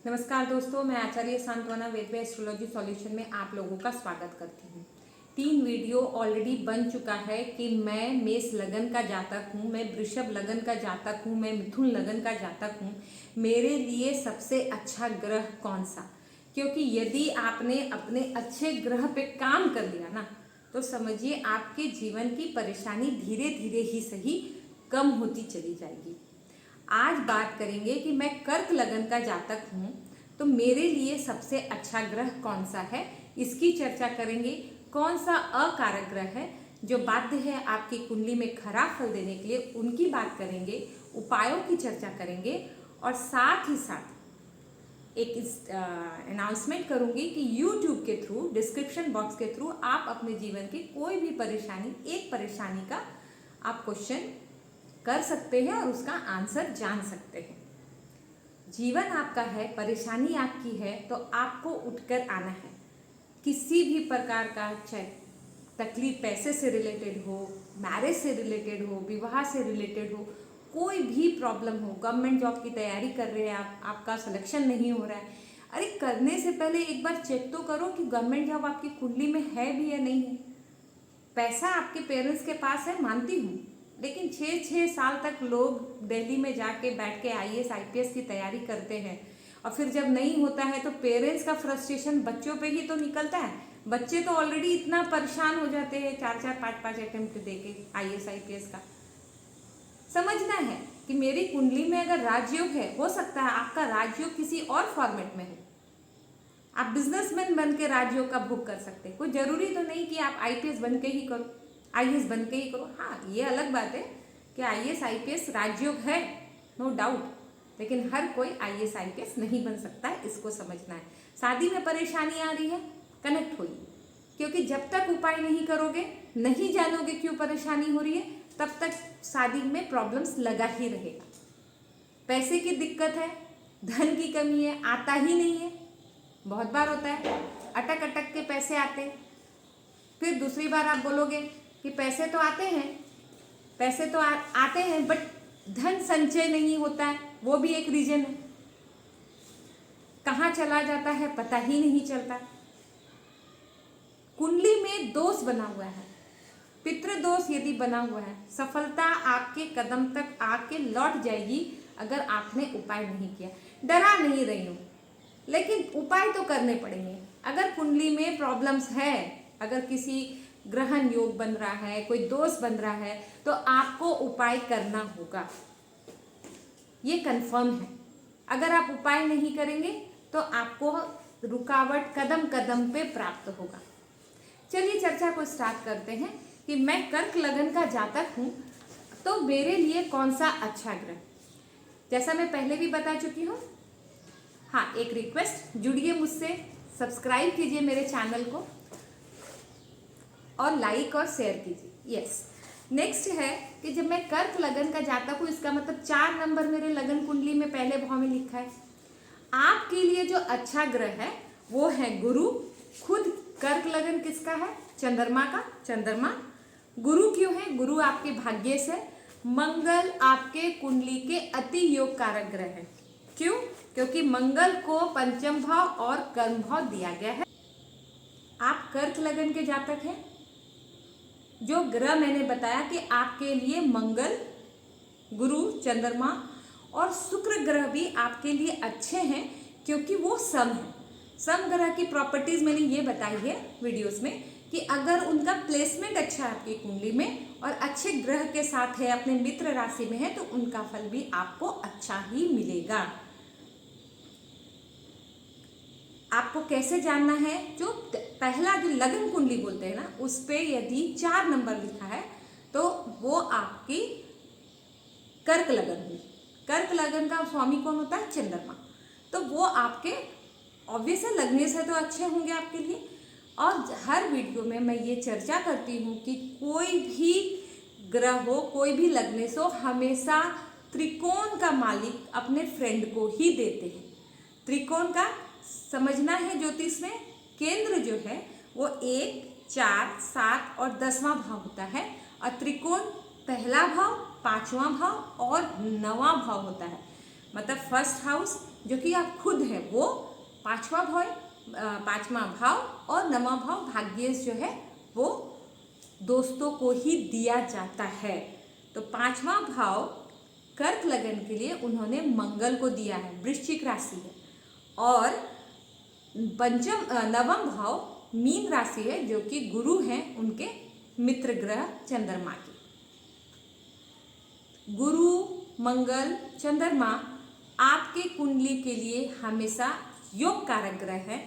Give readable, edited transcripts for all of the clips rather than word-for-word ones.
नमस्कार दोस्तों, मैं आचार्य सांत्वना वेद एस्ट्रोलॉजी सॉल्यूशन में आप लोगों का स्वागत करती हूँ। 3 वीडियो ऑलरेडी बन चुका है कि मैं मेष लगन का जातक हूँ, मैं वृषभ लगन का जातक हूँ, मैं मिथुन लगन का जातक हूँ। मेरे लिए सबसे अच्छा ग्रह कौन सा, क्योंकि यदि आपने अपने अच्छे ग्रह पे काम कर लिया ना, तो समझिए आपके जीवन की परेशानी धीरे धीरे ही सही कम होती चली जाएगी। आज बात करेंगे कि मैं कर्क लगन का जातक हूँ, तो मेरे लिए सबसे अच्छा ग्रह कौन सा है, इसकी चर्चा करेंगे। कौन सा अकारक ग्रह है जो बाध्य है आपकी कुंडली में खराब फल देने के लिए, उनकी बात करेंगे, उपायों की चर्चा करेंगे। और साथ ही साथ एक अनाउंसमेंट करूंगी कि YouTube के थ्रू, डिस्क्रिप्शन बॉक्स के थ्रू आप अपने जीवन की कोई भी परेशानी, एक परेशानी का आप क्वेश्चन कर सकते हैं और उसका आंसर जान सकते हैं। जीवन आपका है, परेशानी आपकी है, तो आपको उठकर आना है। किसी भी प्रकार का चाहे तकलीफ पैसे से रिलेटेड हो, मैरिज से रिलेटेड हो, विवाह से रिलेटेड हो, कोई भी प्रॉब्लम हो, गवर्नमेंट जॉब की तैयारी कर रहे हैं आप, आपका सिलेक्शन नहीं हो रहा है, अरे करने से पहले एक बार चेक तो करो कि गवर्नमेंट जॉब आपकी कुंडली में है भी या नहीं है। पैसा आपके पेरेंट्स के पास है, मानती हूँ, लेकिन 6-6 साल तक लोग दिल्ली में जाके बैठ के IAS IPS की तैयारी करते हैं, और फिर जब नहीं होता है तो पेरेंट्स का फ्रस्ट्रेशन बच्चों पे ही तो निकलता है। बच्चे तो ऑलरेडी इतना परेशान हो जाते हैं 4-4, 5-5 अटेम्प्ट देके IAS IPS का। समझना है कि मेरी कुंडली में अगर राजयोग है, हो सकता है आपका राजयोग किसी और फॉर्मेट में है, आप बिजनेसमैन बन के राजयोग का भोग कर सकते हैं। कोई जरूरी तो नहीं कि आप IPS बन के ही करो, IAS बन के ही करो। हाँ, ये अलग बात है कि IAS IPS राजयोग है, नो डाउट, लेकिन हर कोई IAS IPS नहीं बन सकता है, इसको समझना है। शादी में परेशानी आ रही है, कनेक्ट होइए, क्योंकि जब तक उपाय नहीं करोगे, नहीं जानोगे क्यों परेशानी हो रही है, तब तक शादी में प्रॉब्लम्स लगा ही रहेगा। पैसे की दिक्कत है, धन की कमी है, आता ही नहीं है, बहुत बार होता है, अटक अटक के पैसे आते। फिर दूसरी बार आप बोलोगे कि पैसे तो आते हैं, पैसे तो आते हैं, बट धन संचय नहीं होता है, वो भी एक रीजन है। कहाँ चला जाता है पता ही नहीं चलता। कुंडली में दोष बना हुआ है, पितृ दोष यदि बना हुआ है, सफलता आपके कदम तक आके लौट जाएगी अगर आपने उपाय नहीं किया। डरा नहीं रही हूँ, लेकिन उपाय तो करने पड़ेंगे। अगर कुंडली में प्रॉब्लम्स है, अगर किसी ग्रहण योग बन रहा है, कोई दोष बन रहा है, तो आपको उपाय करना होगा, ये कंफर्म है। अगर आप उपाय नहीं करेंगे तो आपको रुकावट कदम कदम पे प्राप्त होगा। चलिए चर्चा को स्टार्ट करते हैं कि मैं कर्क लगन का जातक हूँ, तो मेरे लिए कौन सा अच्छा ग्रह। जैसा मैं पहले भी बता चुकी हूँ, हाँ, एक रिक्वेस्ट, जुड़िए मुझसे, सब्सक्राइब कीजिए मेरे चैनल को और लाइक और शेयर कीजिए। यस, नेक्स्ट है कि जब मैं कर्क लगन का जातक हूँ, इसका मतलब 4 नंबर मेरे लगन कुंडली में पहले भाव में लिखा है। आपके लिए जो अच्छा ग्रह है वो है गुरु। खुद कर्क लगन किसका है? चंद्रमा का। चंद्रमा गुरु क्यों है? गुरु आपके भाग्य से, मंगल आपके कुंडली के अति योग कारक ग्रह है। क्यों? क्योंकि मंगल को पंचम भाव और कर्म भाव दिया गया है। आप कर्क लगन के जातक हैं। जो ग्रह मैंने बताया कि आपके लिए मंगल, गुरु, चंद्रमा और शुक्र ग्रह भी आपके लिए अच्छे हैं, क्योंकि वो सम है। सम ग्रह की प्रॉपर्टीज मैंने ये बताई है वीडियोस में कि अगर उनका प्लेसमेंट अच्छा है आपकी कुंडली में और अच्छे ग्रह के साथ है, अपने मित्र राशि में है, तो उनका फल भी आपको अच्छा ही मिलेगा। आपको कैसे जानना है? जो पहला जो लगन कुंडली बोलते हैं ना, उस पे यदि 4 नंबर लिखा है तो वो आपकी कर्क लगन हुई। कर्क लगन का स्वामी कौन होता है? चंद्रमा। तो वो आपके ऑब्वियस है, लगने से तो अच्छे होंगे आपके लिए। और हर वीडियो में मैं ये चर्चा करती हूँ कि कोई भी ग्रह हो, कोई भी लगने से, हमेशा त्रिकोण का मालिक अपने फ्रेंड को ही देते हैं। त्रिकोण का समझना है, ज्योतिष में केंद्र जो है वो 1, 4, 7 और 10वां भाव होता है, और त्रिकोण पहला भाव, 5वां भाव और 9वां भाव होता है। मतलब फर्स्ट हाउस जो कि आप खुद है वो पांचवा भाव और नवा भाव भाग्येश जो है वो दोस्तों को ही दिया जाता है। तो पांचवा भाव कर्क लगन के लिए उन्होंने मंगल को दिया है, वृश्चिक राशि है। और नवम भाव मीन राशि है जो कि गुरु हैं उनके मित्र ग्रह चंद्रमा के। गुरु मंगल चंद्रमा आपके कुंडली के लिए हमेशा योग कारक ग्रह है।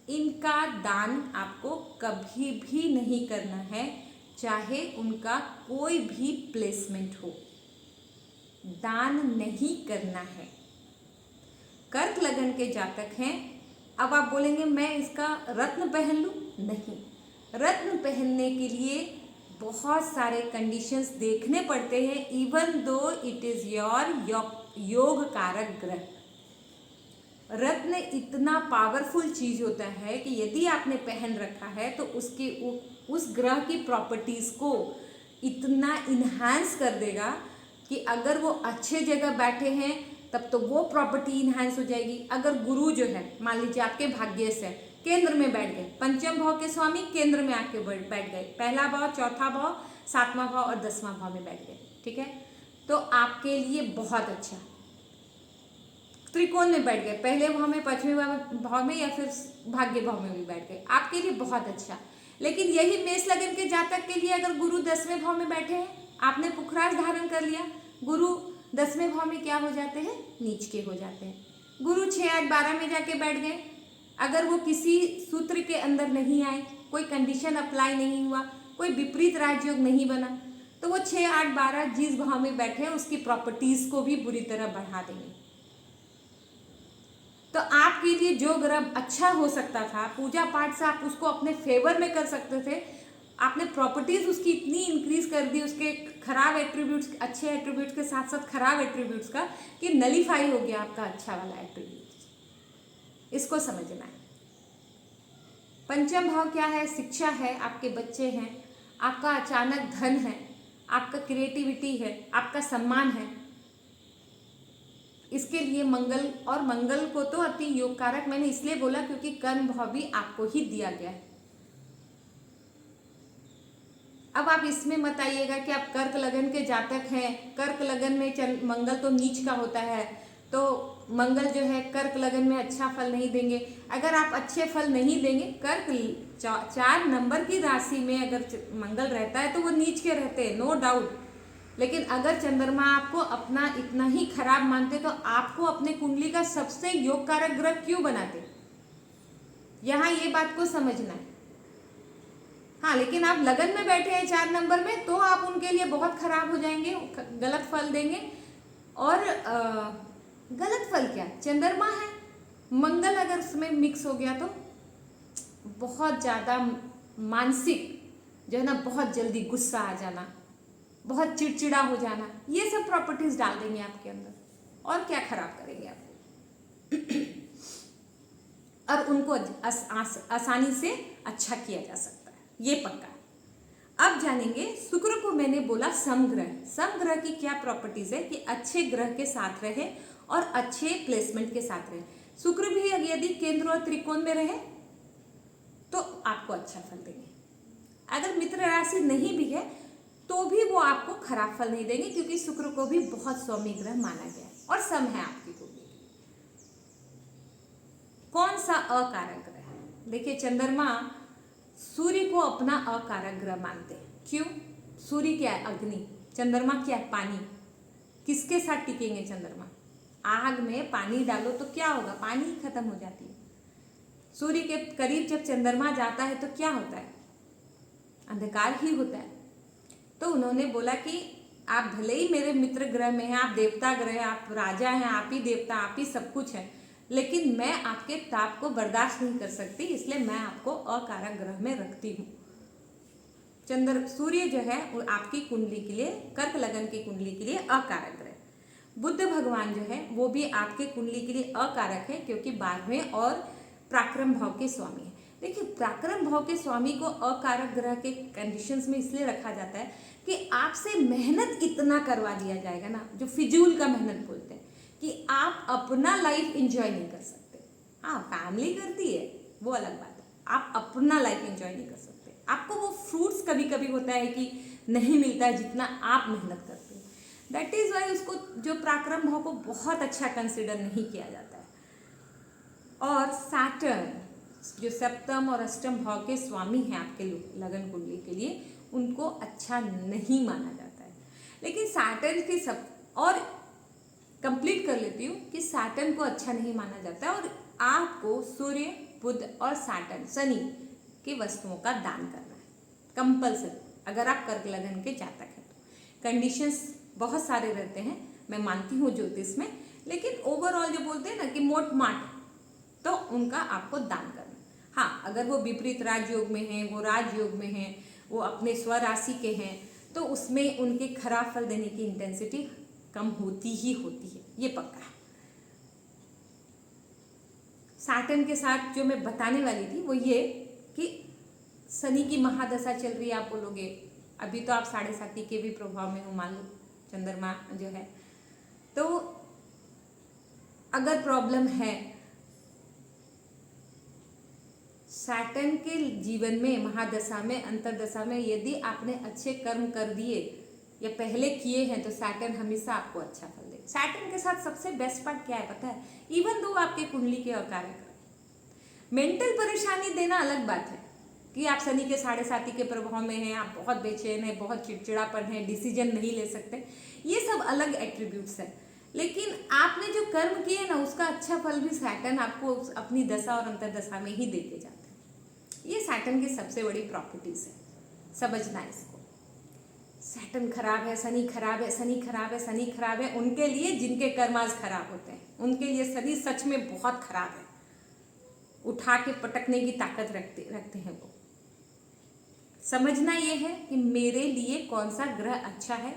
इनका दान आपको कभी भी नहीं करना है, चाहे उनका कोई भी प्लेसमेंट हो, दान नहीं करना है। कर्क लगन के जातक हैं। अब आप बोलेंगे मैं इसका रत्न पहन लूं? नहीं, रत्न पहनने के लिए बहुत सारे कंडीशंस देखने पड़ते हैं, even though it is your योग कारक ग्रह। रत्न इतना पावरफुल चीज होता है कि यदि आपने पहन रखा है तो उस ग्रह की प्रॉपर्टीज को इतना इन्हांस कर देगा कि अगर वो अच्छे जगह बैठे हैं तब तो वो प्रॉपर्टी इन्हांस हो जाएगी। अगर गुरु जो है मान लीजिए आपके भाग्य से केंद्र में बैठ गए, पंचम भाव के स्वामी केंद्र में आके बैठ गए, पहला भाव, चौथा भाव, सातवां भाव और 10वां भाव में बैठ गए, ठीक है, तो आपके लिए बहुत अच्छा। त्रिकोण में बैठ गए, पहले भाव में, पांचवें भाव में या फिर भाग्य भाव में भी बैठ गए, आपके लिए बहुत अच्छा। लेकिन यही मेष लगन के जातक के लिए अगर गुरु 10वें भाव में बैठे हैं, आपने पुखराज धारण कर लिया, गुरु 10वें भाव में क्या हो जाते हैं? नीच के हो जाते हैं। गुरु 6, 8, 12 में जाके बैठ गए, अगर वो किसी सूत्र के अंदर नहीं आए, कोई कंडीशन अप्लाई नहीं हुआ, कोई विपरीत राजयोग नहीं बना, तो वो 6, 8, 12 जिस भाव में बैठे हैं उसकी प्रॉपर्टीज को भी बुरी तरह बढ़ा देंगे। तो आपके लिए जो ग्रह अच्छा हो सकता था, पूजा पाठ से आप उसको अपने फेवर में कर सकते थे, आपने प्रॉपर्टीज उसकी इतनी इंक्रीज कर दी, उसके खराब एट्रीब्यूट्स, अच्छे एट्रीब्यूट्स के साथ साथ खराब एट्रीब्यूट्स का, कि नलीफाई हो गया आपका अच्छा वाला एट्रीब्यूट। इसको समझना है। पंचम भाव क्या है? शिक्षा है, आपके बच्चे हैं, आपका अचानक धन है, आपका क्रिएटिविटी है, आपका सम्मान है। इसके लिए मंगल, और मंगल को तो अति योग कारक मैंने इसलिए बोला क्योंकि कर्म भाव भी आपको ही दिया गया है। अब आप इसमें मत आइएगा कि आप कर्क लगन के जातक हैं, कर्क लगन में मंगल तो नीच का होता है, तो मंगल जो है कर्क लगन में अच्छा फल नहीं देंगे। अगर आप अच्छे फल नहीं देंगे, कर्क 4 नंबर की राशि में अगर मंगल रहता है तो वो नीच के रहते हैं, नो डाउट। लेकिन अगर चंद्रमा आपको अपना इतना ही खराब मानते तो आपको अपने कुंडली का सबसे योग कारक ग्रह क्यों बनाते? यहाँ ये बात को समझना है। हाँ, लेकिन आप लगन में बैठे हैं 4 नंबर में, तो आप उनके लिए बहुत खराब हो जाएंगे, गलत फल देंगे। और गलत फल क्या? चंद्रमा है, मंगल अगर उसमें मिक्स हो गया तो बहुत ज़्यादा मानसिक जो है ना, बहुत जल्दी गुस्सा आ जाना, बहुत चिड़चिड़ा हो जाना, ये सब प्रॉपर्टीज डाल देंगे आपके अंदर, और क्या खराब करेंगे आपको। और उनको आसानी से अच्छा किया जा सकता है, ये पक्का। अब जानेंगे शुक्र को मैंने बोला समग्रह। समग्रह की क्या प्रॉपर्टीज है? कि अच्छे ग्रह के साथ रहे और अच्छे प्लेसमेंट के साथ रहे। शुक्र भी यदि केंद्र और त्रिकोण में रहे तो आपको अच्छा फल देंगे। अगर मित्र राशि नहीं भी है तो भी वो आपको खराब फल नहीं देंगे, क्योंकि शुक्र को भी बहुत सौम्य ग्रह माना गया है और सम है आपकी कुंडली। कौन सा अकारक ग्रह? देखिए, चंद्रमा सूर्य को अपना अकारक ग्रह मानते हैं। क्यों? सूर्य क्या है? अग्नि। चंद्रमा क्या है? पानी। किसके साथ टिकेंगे चंद्रमा? आग में पानी डालो तो क्या होगा? पानी खत्म हो जाती है। सूर्य के करीब जब चंद्रमा जाता है तो क्या होता है? अंधकार ही होता है। तो उन्होंने बोला कि आप भले ही मेरे मित्र ग्रह में हैं, आप देवता ग्रह, आप राजा हैं, आप ही देवता, आप ही सब कुछ है, लेकिन मैं आपके ताप को बर्दाश्त नहीं कर सकती, इसलिए मैं आपको अकारक ग्रह में रखती हूँ। सूर्य जो है वो आपकी कुंडली के लिए, कर्क लगन की कुंडली के लिए अकारक ग्रह। बुध भगवान जो है वो भी आपके कुंडली के लिए अकारक है, क्योंकि 12वें और पराक्रम भाव के स्वामी है। देखिए, पराक्रम भाव के स्वामी को अकारक ग्रह के कंडीशंस में इसलिए रखा जाता है कि आपसे मेहनत इतना करवा दिया जाएगा ना, जो फिजूल का मेहनत बोलते हैं, कि आप अपना लाइफ एंजॉय नहीं कर सकते। हाँ, फैमिली करती है वो अलग बात है, आप अपना लाइफ एंजॉय नहीं कर सकते। आपको वो फ्रूट्स कभी कभी होता है कि नहीं मिलता है जितना आप मेहनत करते हो। दैट इज वाई उसको जो पराक्रम भाव को बहुत अच्छा कंसिडर नहीं किया जाता है। और सैटर्न जो सप्तम और अष्टम भाव के स्वामी हैं आपके लगन कुंडली के लिए, उनको अच्छा नहीं माना जाता है। लेकिन सैटर्न के सब और कंप्लीट कर लेती हूँ कि सैटर्न को अच्छा नहीं माना जाता है और आपको सूर्य, बुध और सैटर्न शनि की वस्तुओं का दान करना है कंपल्सरी, अगर आप कर्क लगन के जातक हैं तो। कंडीशंस बहुत सारे रहते हैं, मैं मानती हूँ ज्योतिष में, लेकिन ओवरऑल जो बोलते हैं ना कि मोट माट, तो उनका आपको दान करना। हाँ, अगर वो विपरीत राजयोग में हैं, वो राजयोग में हैं, वो अपने स्वराशि के हैं, तो उसमें उनके खराब फल देने की इंटेंसिटी कम होती ही होती है, ये पक्का है। सैटर्न के साथ जो मैं बताने वाली थी वो ये कि शनि की महादशा चल रही है। आप बोलोगे अभी तो आप 7.5 के भी प्रभाव में हो, मान लो चंद्रमा जो है, तो अगर प्रॉब्लम है सैटर्न के जीवन में, महादशा में, अंतरदशा में, यदि आपने अच्छे कर्म कर दिए या पहले किए हैं तो सैटर्न हमेशा आपको अच्छा फल देगा। सैटर्न के साथ सबसे बेस्ट पार्ट क्या है पता है? इवन दो आपके कुंडली के अकारक मेंटल परेशानी देना अलग बात है कि आप शनि के 7.5 के प्रभाव में हैं, आप बहुत बेचैन हैं, बहुत चिड़चिड़ापन है, डिसीजन नहीं ले सकते, ये सब अलग एट्रीब्यूट्स है। लेकिन आपने जो कर्म किए ना उसका अच्छा फल भी सैटर्न आपको अपनी दशा और अंतरदशा में ही देते जाते हैं। ये सैटर्न की सबसे बड़ी प्रॉपर्टीज है, समझना इसको। सैटर्न खराब है, शनि खराब है, शनि खराब है, शनि खराब है, उनके लिए जिनके कर्म आज खराब होते हैं, उनके लिए शनि सच में बहुत खराब है, उठा के पटकने की ताकत रखते हैं वो। समझना ये है कि मेरे लिए कौन सा ग्रह अच्छा है।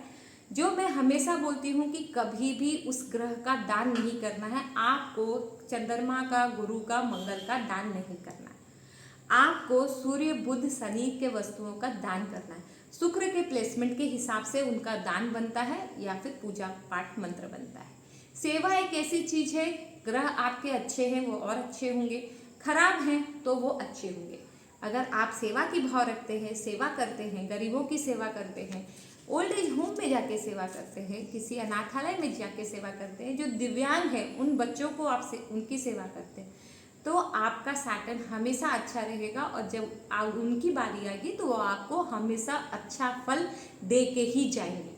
जो मैं हमेशा बोलती हूँ कि कभी भी उस ग्रह का दान नहीं करना है, आपको चंद्रमा का, गुरु का, मंगल का दान नहीं करना है, आपको सूर्य, बुध, शनि के वस्तुओं का दान करना है। शुक्र के प्लेसमेंट के हिसाब से उनका दान बनता है या फिर पूजा पाठ मंत्र बनता है। सेवा एक ऐसी चीज है, ग्रह आपके अच्छे हैं वो और अच्छे होंगे, खराब हैं तो वो अच्छे होंगे। अगर आप सेवा की भाव रखते हैं, सेवा करते हैं, गरीबों की सेवा करते हैं, ओल्ड एज होम में जाके सेवा करते हैं, किसी अनाथालय में जाके सेवा करते हैं, जो दिव्यांग है उन बच्चों को आप उनकी सेवा करते हैं, तो आपका सैटर्न हमेशा अच्छा रहेगा और जब उनकी बारी आएगी तो वो आपको हमेशा अच्छा फल दे के ही जाएंगे।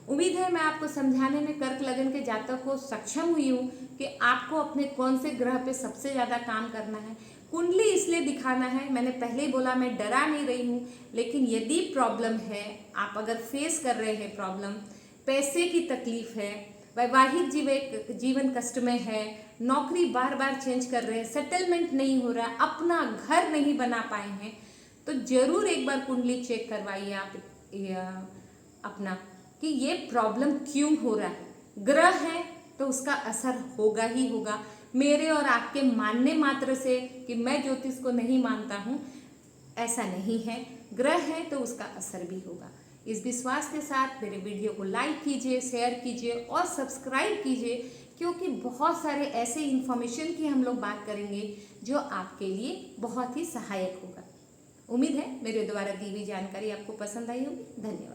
उम्मीद है मैं आपको समझाने में कर्क लगन के जातक को सक्षम हुई हूँ कि आपको अपने कौन से ग्रह पे सबसे ज़्यादा काम करना है। कुंडली इसलिए दिखाना है, मैंने पहले ही बोला मैं डरा नहीं रही हूँ, लेकिन यदि प्रॉब्लम है, आप अगर फेस कर रहे हैं प्रॉब्लम, पैसे की तकलीफ है, वैवाहिक जीवन कष्ट में है, नौकरी बार बार चेंज कर रहे हैं, सेटलमेंट नहीं हो रहा, अपना घर नहीं बना पाए हैं, तो जरूर एक बार कुंडली चेक करवाइए आप अपना कि ये प्रॉब्लम क्यों हो रहा है। ग्रह है तो उसका असर होगा ही होगा। मेरे और आपके मानने मात्र से कि मैं ज्योतिष को नहीं मानता हूँ ऐसा नहीं है, ग्रह है तो उसका असर भी होगा। इस विश्वास के साथ मेरे वीडियो को लाइक कीजिए, शेयर कीजिए और सब्सक्राइब कीजिए, क्योंकि बहुत सारे ऐसे इन्फॉर्मेशन की हम लोग बात करेंगे जो आपके लिए बहुत ही सहायक होगा। उम्मीद है मेरे द्वारा दी हुई जानकारी आपको पसंद आई होगी। धन्यवाद।